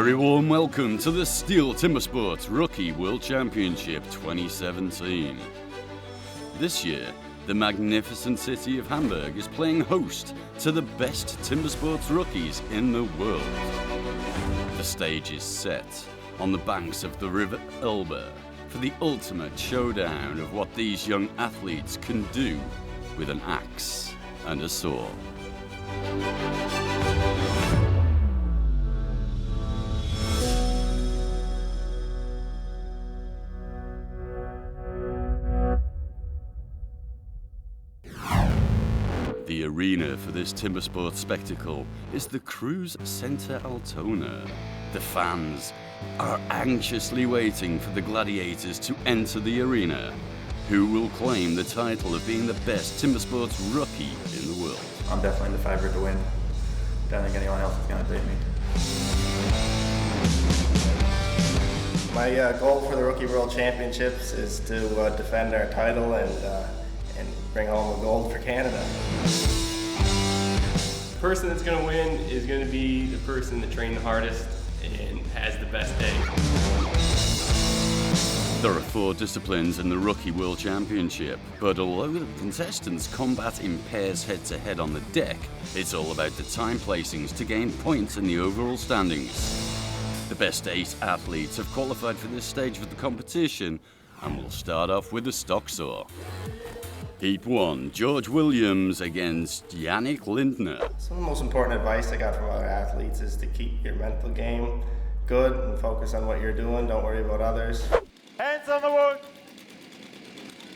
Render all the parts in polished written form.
very warm welcome to the STIHL TIMBERSPORTS Rookie World Championship 2017. This year, the magnificent city of Hamburg is playing host to the best TIMBERSPORTS rookies in the world. The stage is set on the banks of the River Elbe for the ultimate showdown of what these young athletes can do with an axe and a saw. The arena for this TIMBERSPORTS spectacle is the Cruise Center Altona. The fans are anxiously waiting for the gladiators to enter the arena. Who will claim the title of being the best TIMBERSPORTS rookie in the world? I'm definitely the favourite to win. Don't think anyone else is going to beat me. My goal for the Rookie World Championships is to defend our title and bring home a gold for Canada. The person that's going to win is going to be the person that trained the hardest and has the best day. There are 4 disciplines in the Rookie World Championship, but although the contestants combat in pairs head-to-head on the deck, it's all about the time placings to gain points in the overall standings. The best 8 athletes have qualified for this stage of the competition, and we'll start off with the stock saw. Heat 1, George Williams against Yannick Lindner. Some of the most important advice I got from other athletes is to keep your mental game good and focus on what you're doing, don't worry about others. Hands on the wood.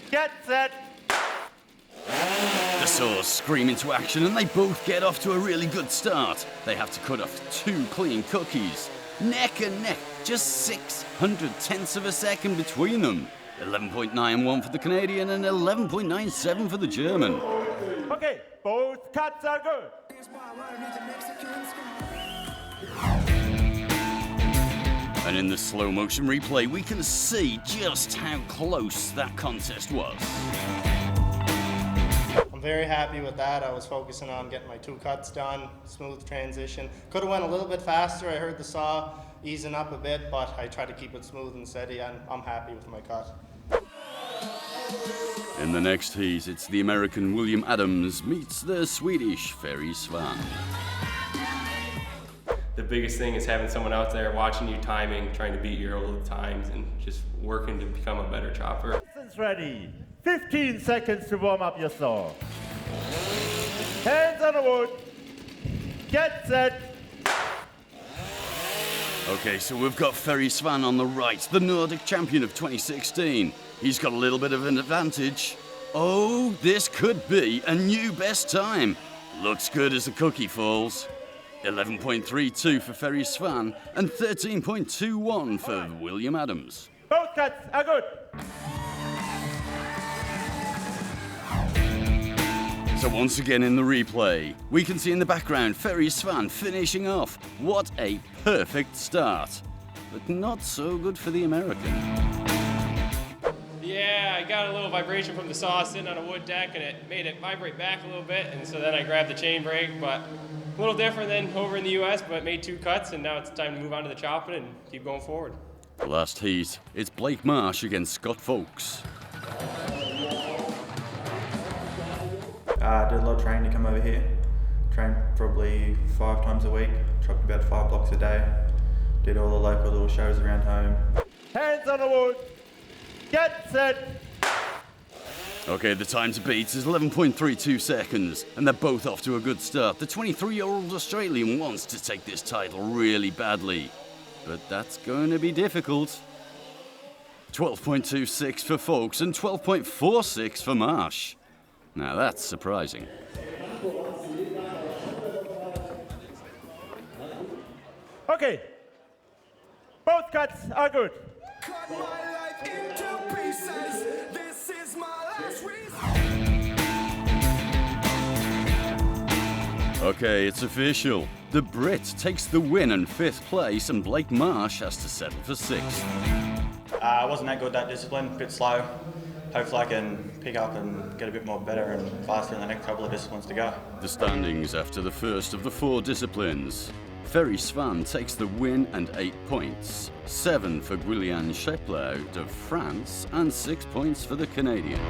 Get set. The saws scream into action and they both get off to a really good start. They have to cut off 2 clean cookies. Neck and neck, just 0.06 of a second between them. 11.91 for the Canadian and 11.97 for the German. Okay, both cuts are good. And in the slow motion replay, we can see just how close that contest was. I'm very happy with that. I was focusing on getting my 2 cuts done, smooth transition. Could have went a little bit faster. I heard the saw easing up a bit, but I tried to keep it smooth and steady, and I'm happy with my cut. In the next heat, it's the American William Adams meets the Swedish Ferry Svan. The biggest thing is having someone out there watching you timing, trying to beat your old times, and just working to become a better chopper. Distance ready. 15 seconds to warm up your saw. Hands on the wood. Get set. Okay, so we've got Ferry Svan on the right, the Nordic champion of 2016. He's got a little bit of an advantage. Oh, this could be a new best time. Looks good as the cookie falls. 11.32 for Ferry Svan and 13.21 for William Adams. Both cuts are good. So once again in the replay, we can see in the background Ferry Svan finishing off. What a perfect start, but not so good for the American. Yeah, I got a little vibration from the saw sitting on a wood deck, and it made it vibrate back a little bit, and so then I grabbed the chain brake, but a little different than over in the US, but made 2 cuts, and now it's time to move on to the chopping and keep going forward. The last heat, it's Blake Marsh against Scott Folks. I did a lot of training to come over here. Trained probably 5 times a week. Chopped about 5 blocks a day. Did all the local little shows around home. Hands on the wood. Get set. Okay, the time to beat is 11.32 seconds, and they're both off to a good start. The 23-year-old Australian wants to take this title really badly, but that's going to be difficult. 12.26 for Folks and 12.46 for Marsh. Now that's surprising. Okay. Both cuts are good. Cut my life into pieces. This is my last reason. Okay, it's official. The Brit takes the win and 5th place, and Blake Marsh has to settle for 6th. I wasn't that good at that discipline, a bit slow. Hopefully I can pick up and get a bit more better and faster in the next couple of disciplines to go. The standings after the first of the 4 disciplines. Ferry Svan takes the win and 8 points, 7 for Guillaume Scheppler out of France and 6 points for the Canadian.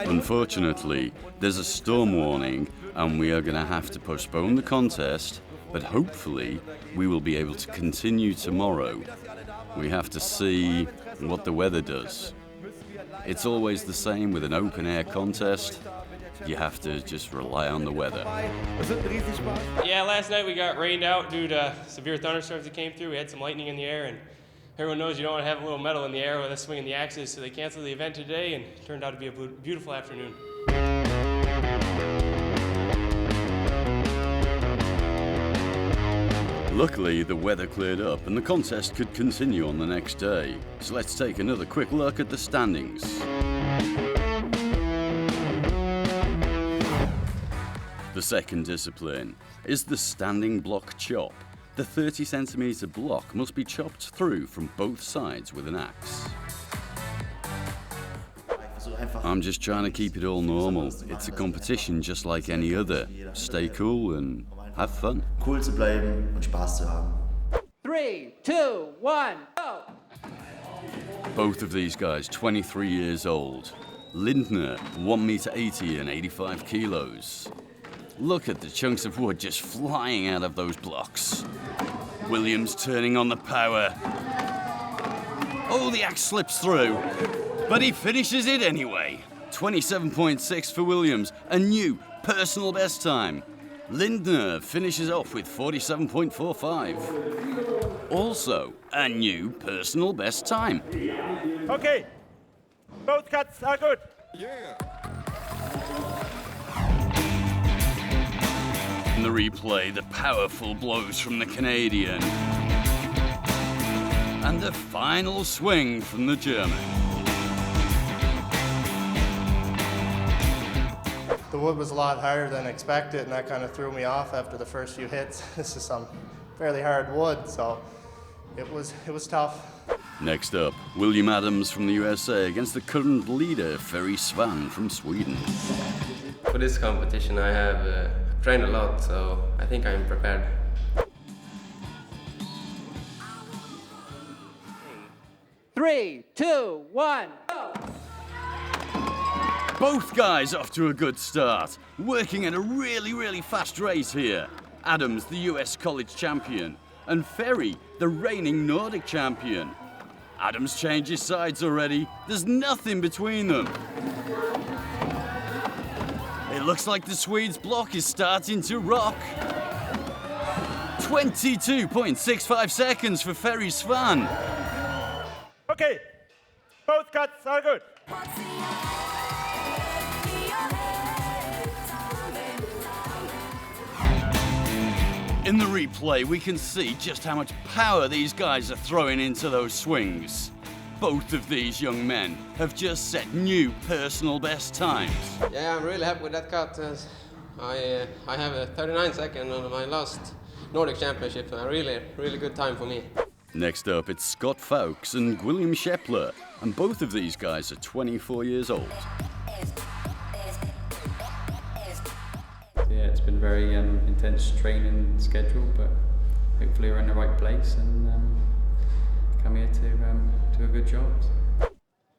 Unfortunately, there's a storm warning and we are going to have to postpone the contest, but hopefully we will be able to continue tomorrow. We have to see what the weather does. It's always the same with an open air contest. You have to just rely on the weather. Yeah, last night we got rained out due to severe thunderstorms that came through. We had some lightning in the air, and everyone knows you don't want to have a little metal in the air with us swinging the axes, so they canceled the event today, and it turned out to be a beautiful afternoon. Luckily, the weather cleared up and the contest could continue on the next day. So let's take another quick look at the standings. The second discipline is the standing block chop. The 30-centimeter block must be chopped through from both sides with an axe. I'm just trying to keep it all normal. It's a competition just like any other. Stay cool and have fun. Cool zu bleiben und Spaß zu haben. 3, 2, 1, go! Both of these guys, 23 years old. Lindner, 1 meter 80 and 85 kilos. Look at the chunks of wood just flying out of those blocks. Williams turning on the power. Oh, the axe slips through, but he finishes it anyway. 27.6 for Williams, a new personal best time. Lindner finishes off with 47.45. Also, a new personal best time. Okay, both cuts are good. In the replay, the powerful blows from the Canadian. And the final swing from the German. The wood was a lot higher than expected, and that kind of threw me off after the first few hits. This is some fairly hard wood, so it was tough. Next up, William Adams from the USA against the current leader, Ferry Svan from Sweden. For this competition, I have trained a lot, so I think I'm prepared. Three, 2, 1, go! Both guys off to a good start, working at a really fast race here. Adams, the US college champion, and Ferry, the reigning Nordic champion. Adams changes sides already. There's nothing between them. It looks like the Swede's block is starting to rock. 22.65 seconds for Ferry Svan. Okay, both cuts are good. In the replay, we can see just how much power these guys are throwing into those swings. Both of these young men have just set new personal best times. Yeah, I'm really happy with that cut. I have a 39 second on my last Nordic Championship, a really good time for me. Next up, it's Scott Fowkes and Guillaume Scheppler, and both of these guys are 24 years old. Yeah, it's been a very intense training schedule, but hopefully we're in the right place and come here to do a good job.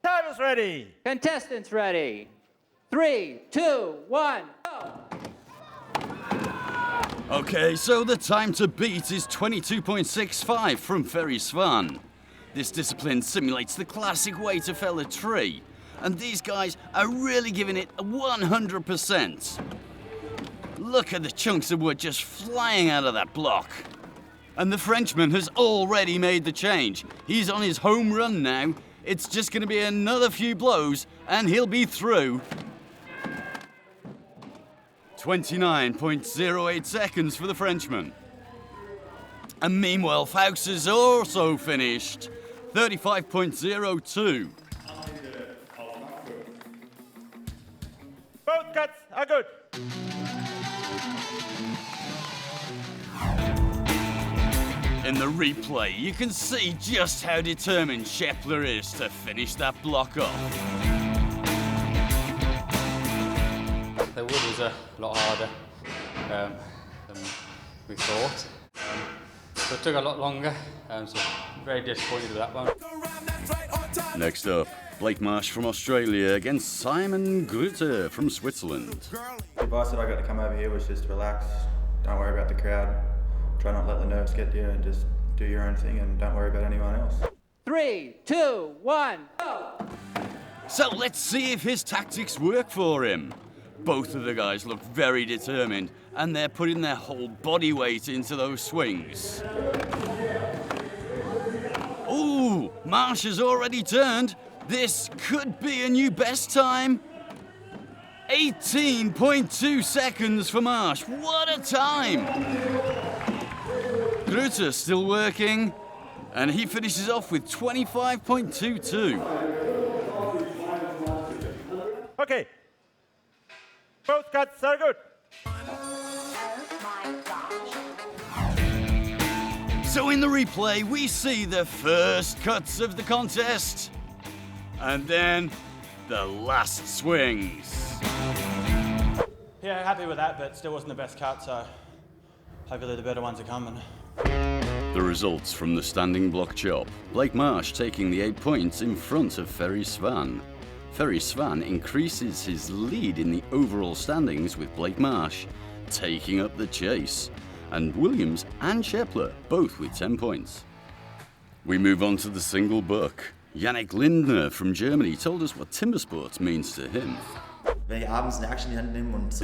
Time is ready. Contestants ready. 3, 2, 1, go! Okay, so the time to beat is 22.65 from Ferry Svan. This discipline simulates the classic way to fell a tree, and these guys are really giving it 100%. Look at the chunks of wood just flying out of that block. And the Frenchman has already made the change. He's on his home run now. It's just going to be another few blows and he'll be through. 29.08 seconds for the Frenchman. And meanwhile, Fowkes has also finished. 35.02. Both cuts are good. In the replay, you can see just how determined Scheppler is to finish that block off. The wood was a lot harder. we thought. So it took a lot longer, so very disappointed with that one. Next up, Blake Marsh from Australia against Simon Grüter from Switzerland. The advice that I got to come over here was just relax, don't worry about the crowd, try not to let the nerves get to you and just do your own thing and don't worry about anyone else. 3, 2, 1, go! So let's see if his tactics work for him. Both of the guys look very determined and they're putting their whole body weight into those swings. Ooh, Marsh has already turned. This could be a new best time. 18.2 seconds for Marsh. What a time! Grüter still working, and he finishes off with 25.22. Okay. Both cuts are good. So in the replay, we see the first cuts of the contest, and then the last swings. Yeah, happy with that, but still wasn't the best cut, so hopefully the better ones are coming. The results from the standing block chop. Blake Marsh taking the 8 points in front of Ferry Svan. Ferry Svan increases his lead in the overall standings with Blake Marsh taking up the chase, and Williams and Schepler both with 10 points. We move on to the single buck. Yannick Lindner from Germany told us what TIMBERSPORTS means to him. In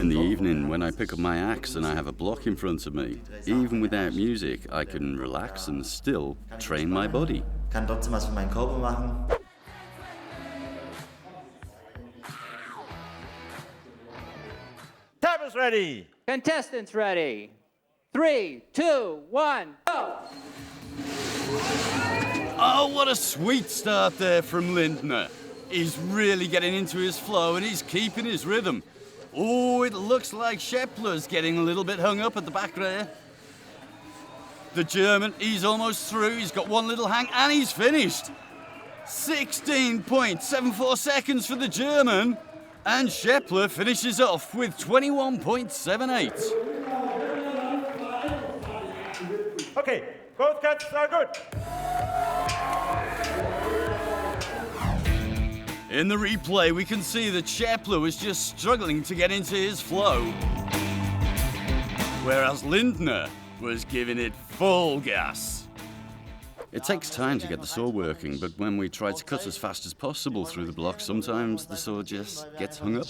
the evening, when I pick up my axe and I have a block in front of me, even without music, I can relax and still train my body. Kann trotzdem was für meinen Körper machen. Time is ready. Contestants ready. 3, 2, 1, go! Oh, what a sweet start there from Lindner. He's really getting into his flow and he's keeping his rhythm. Oh, it looks like Schepler's getting a little bit hung up at the back there. The German, he's almost through. He's got one little hang and he's finished. 16.74 seconds for the German. And Schepler finishes off with 21.78. Okay, both cuts are good. In the replay, we can see that Schepler was just struggling to get into his flow, whereas Lindner was giving it full gas. It takes time to get the saw working, but when we try to cut as fast as possible through the block, sometimes the saw just gets hung up.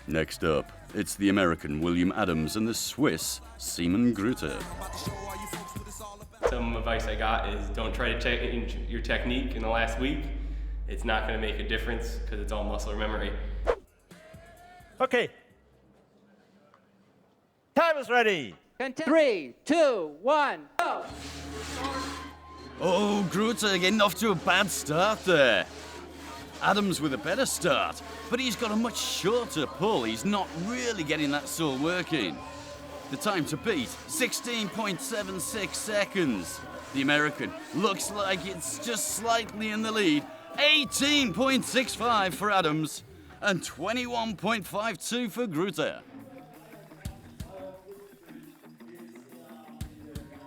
Next up, it's the American William Adams and the Swiss Simon Grüter. Some advice I got is don't try to change your technique in the last week. It's not going to make a difference because it's all muscle memory. Okay. Time is ready. 3, 2, 1, go! Oh, Grüter getting off to a bad start there. Adams with a better start, but he's got a much shorter pull. He's not really getting that saw working. The time to beat, 16.76 seconds. The American looks like it's just slightly in the lead. 18.65 for Adams and 21.52 for Grüter.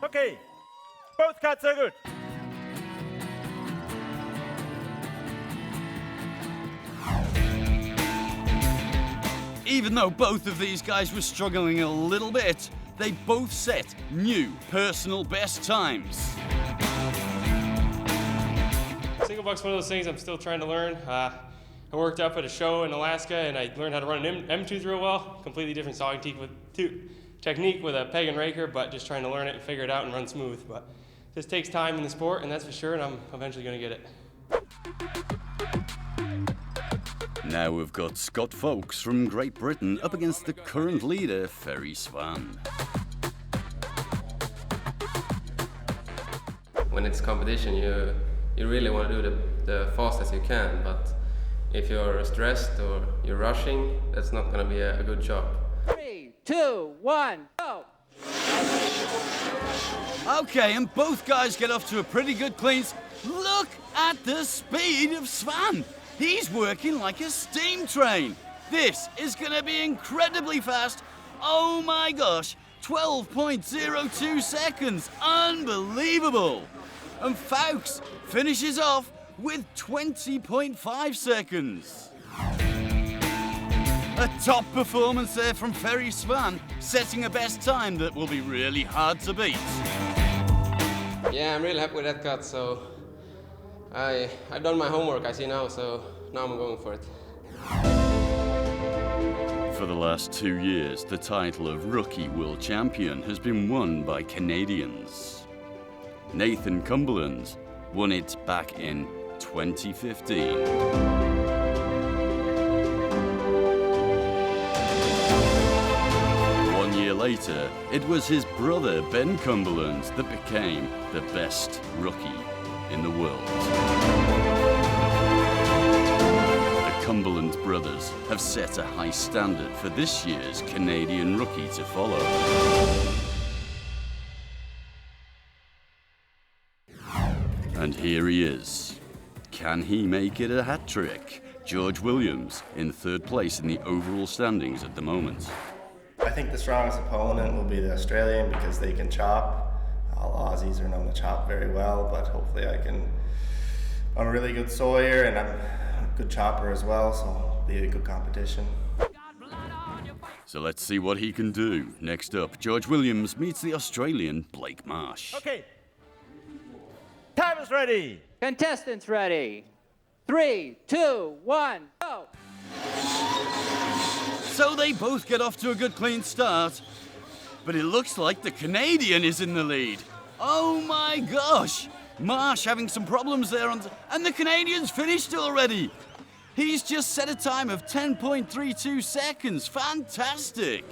Okay, both cuts are good. Even though both of these guys were struggling a little bit, they both set new personal best times. Single buck's one of those things I'm still trying to learn. I worked up at a show in Alaska and I learned how to run an M-tooth real well. Completely different sawing technique with a peg and raker, but just trying to learn it and figure it out and run smooth. But this takes time in the sport, and that's for sure, and I'm eventually going to get it. Now we've got Scott Folkes from Great Britain up against the current leader, Ferry Svan. When it's competition, you really want to do the fastest you can, but if you're stressed or you're rushing, that's not going to be a good job. 3, 2, 1, go! Okay, and both guys get off to a pretty good cleans. Look at the speed of Svan. He's working like a steam train. This is going to be incredibly fast. Oh my gosh, 12.02 seconds. Unbelievable. And Fuchs finishes off with 20.5 seconds. A top performance there from Ferry Svan, setting a best time that will be really hard to beat. Yeah, I'm really happy with that cut, so I've done my homework, I see now, so now I'm going for it. For the last 2 years, the title of Rookie World Champion has been won by Canadians. Nathan Cumberland won it back in 2015. 1 year later, it was his brother Ben Cumberland that became the best rookie in the world. The Cumberland brothers have set a high standard for this year's Canadian rookie to follow. And here he is. Can he make it a hat-trick? George Williams in third place in the overall standings at the moment. I think the strongest opponent will be the Australian because they can chop. All Aussies are known to chop very well, but hopefully I'm a really good sawyer and I'm a good chopper as well, so it'll be a good competition. So let's see what he can do. Next up, George Williams meets the Australian Blake Marsh. Okay. Time is ready. Contestants ready. 3, 2, 1, go! So they both get off to a good clean start, but it looks like the Canadian is in the lead. Oh my gosh! Marsh having some problems there, and the Canadian's finished already. He's just set a time of 10.32 seconds. Fantastic!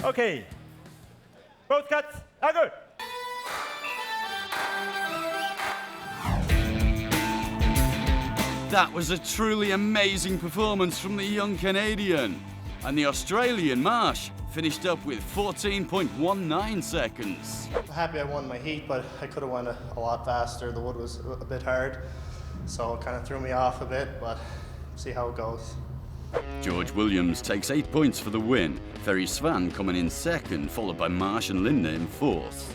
Okay. Both cuts are good. That was a truly amazing performance from the young Canadian. And the Australian Marsh finished up with 14.19 seconds. I'm happy I won my heat, but I could have won a lot faster. The wood was a bit hard, so it kind of threw me off a bit, but see how it goes. George Williams takes 8 points for the win. Ferry Svan coming in second, followed by Marsh and Lindner in fourth.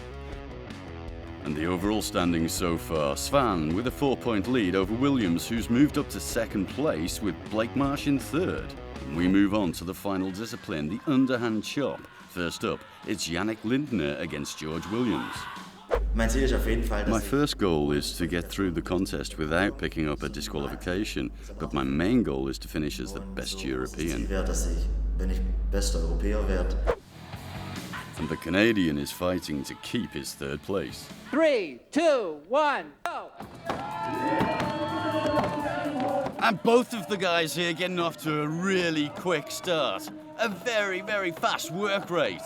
And the overall standings so far, Svan with a 4-point lead over Williams, who's moved up to second place with Blake Marsh in third. And we move on to the final discipline, the underhand chop. First up, it's Yannick Lindner against George Williams. My first goal is to get through the contest without picking up a disqualification, but my main goal is to finish as the best European. And the Canadian is fighting to keep his third place. 3, 2, 1, go! And both of the guys here getting off to a really quick start. A very, very fast work rate.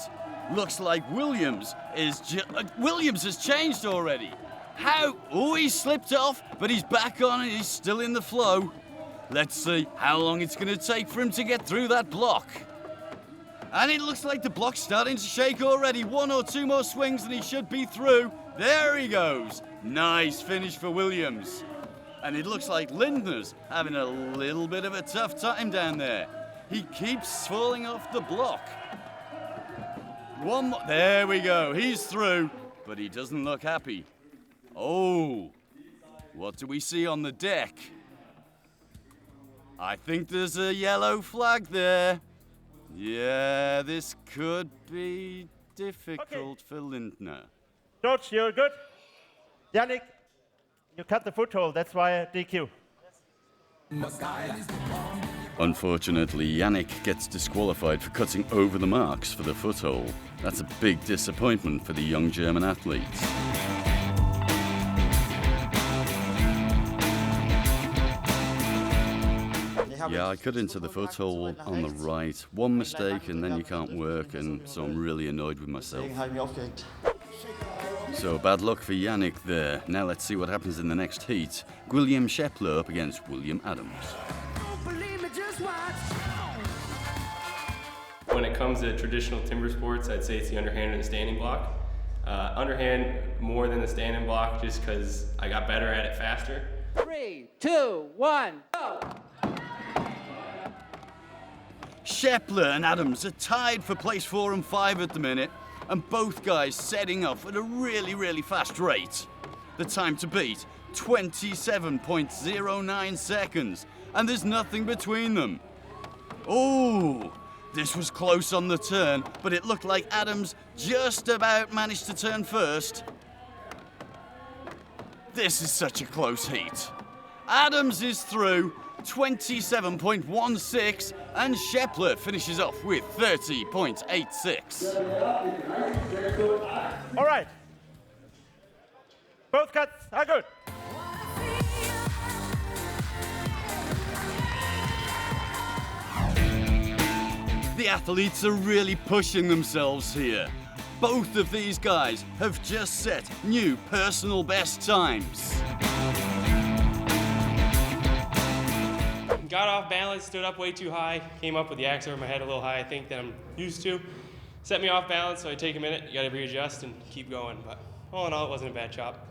Looks like Williams has changed already. How? Oh, he slipped off, but he's back on and he's still in the flow. Let's see how long it's going to take for him to get through that block. And it looks like the block's starting to shake already. 1 or 2 more swings and he should be through. There he goes. Nice finish for Williams. And it looks like Lindner's having a little bit of a tough time down there. He keeps falling off the block. One more. There we go. He's through, but he doesn't look happy. Oh, what do we see on the deck? I think there's a yellow flag there. Yeah, this could be difficult for Lindner. George, you're good. Yannick, you cut the foothold. That's why DQ. Unfortunately, Yannick gets disqualified for cutting over the marks for the foothold. That's a big disappointment for the young German athletes. Yeah, I cut into the foothold on the right. One mistake and then you can't work, and so I'm really annoyed with myself. So bad luck for Yannick there. Now let's see what happens in the next heat. William Shepler up against William Adams. When it comes to traditional timber sports, I'd say it's the underhand and the standing block. Underhand more than the standing block just because I got better at it faster. 3, 2, 1, go! Scheppler and Adams are tied for place 4 and 5 at the minute, and both guys setting off at a really fast rate. The time to beat, 27.09 seconds, and there's nothing between them. Oh, this was close on the turn, but it looked like Adams just about managed to turn first. This is such a close heat. Adams is through, 27.16, and Scheppler finishes off with 30.86. All right. Both cuts are good. The athletes are really pushing themselves here. Both of these guys have just set new personal best times. Got off balance, stood up way too high, came up with the axe over my head a little high, I think, than I'm used to. Set me off balance, so I take a minute, you gotta readjust and keep going. But all in all, it wasn't a bad chop.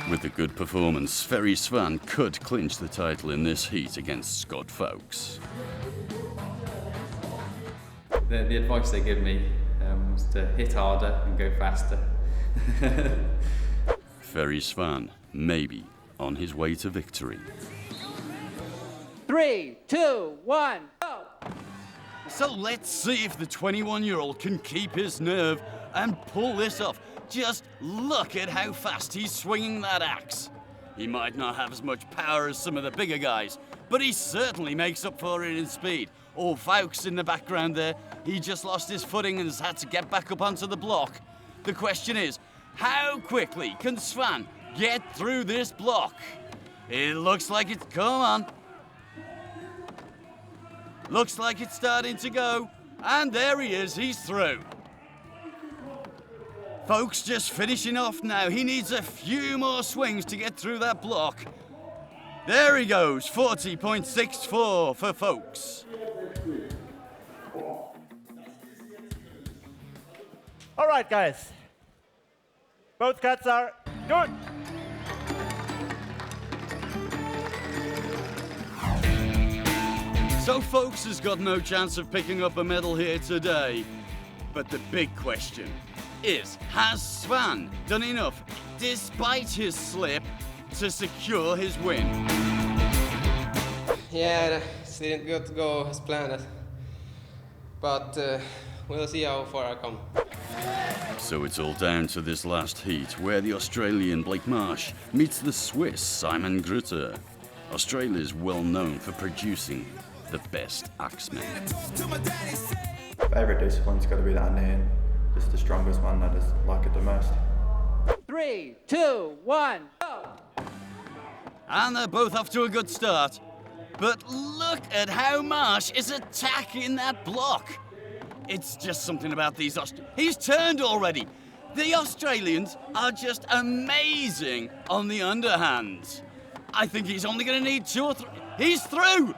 With a good performance, Ferry Svan could clinch the title in this heat against Scott Folkes. The advice they give me was to hit harder and go faster. Ferry Svan, maybe on his way to victory. 3, 2, 1, go! So let's see if the 21-year-old can keep his nerve and pull this off. Just look at how fast he's swinging that axe. He might not have as much power as some of the bigger guys, but he certainly makes up for it in speed. Oh, Folkes in the background there, he just lost his footing and has had to get back up onto the block. The question is, how quickly can Svan get through this block? It looks like it's, come on. Looks like it's starting to go, and there he is, he's through. Folkes just finishing off now. He needs a few more swings to get through that block. There he goes, 40.64 for Folkes. All right, guys. Both cuts are good. So Folkes has got no chance of picking up a medal here today. But the big question is, has Svan done enough, despite his slip, to secure his win? Yeah, it didn't go as planned. But we'll see how far I come. So it's all down to this last heat, where the Australian Blake Marsh meets the Swiss Simon Grutter. Australia is well known for producing the best axemen. Favourite discipline's got to be the underhand. Just the strongest one, I just like it the most. 3, 2, 1, go! And they're both off to a good start. But look at how Marsh is attacking that block. It's just something about these He's turned already. The Australians are just amazing on the underhand. I think he's only going to need 2 or 3. He's through!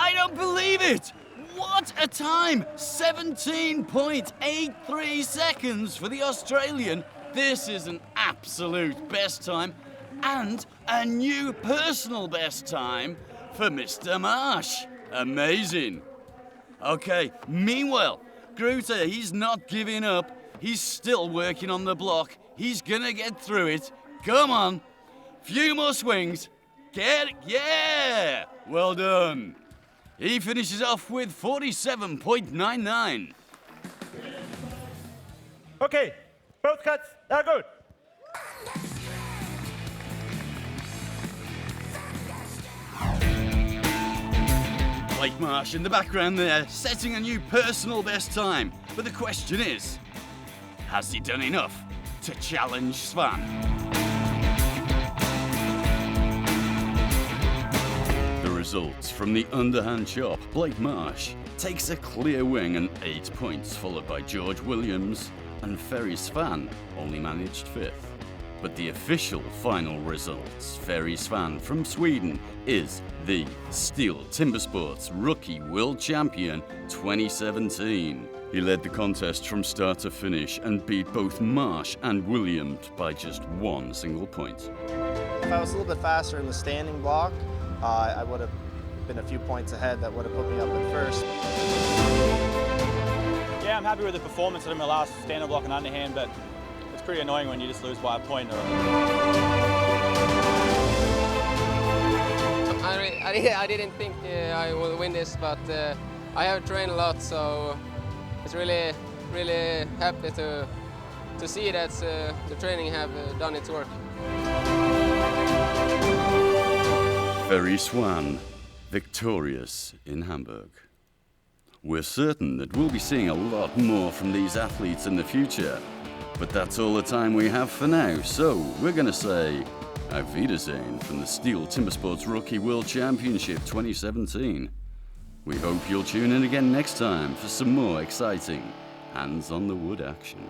I don't believe it! What a time! 17.83 seconds for the Australian. This is an absolute best time and a new personal best time for Mr. Marsh. Amazing. Okay, meanwhile, Grutter, he's not giving up. He's still working on the block. He's gonna get through it. Come on. Few more swings. Yeah! Well done. He finishes off with 47.99. Okay, both cuts are good. Blake Marsh in the background there, setting a new personal best time. But the question is, has he done enough to challenge Svan? The results from the underhand chop, Blake Marsh takes a clear wing and 8 points, followed by George Williams, and Ferry Svan only managed 5th. But the official final results, Ferry Svan from Sweden is the STIHL TIMBERSPORTS Rookie World Champion 2017. He led the contest from start to finish and beat both Marsh and Williams by just 1 single point. If I was a little bit faster in the standing block, I would have been a few points ahead that would have put me up at first. Yeah, I'm happy with the performance in my last stand block and underhand, but it's pretty annoying when you just lose by a point. I didn't think I will win this, but I have trained a lot, so it's really happy to see that the training have done its work. Ferry Swan, victorious in Hamburg. We're certain that we'll be seeing a lot more from these athletes in the future, but that's all the time we have for now, so we're going to say Auf Wiedersehen from the STIHL TIMBERSPORTS Rookie World Championship 2017. We hope you'll tune in again next time for some more exciting hands on the wood action.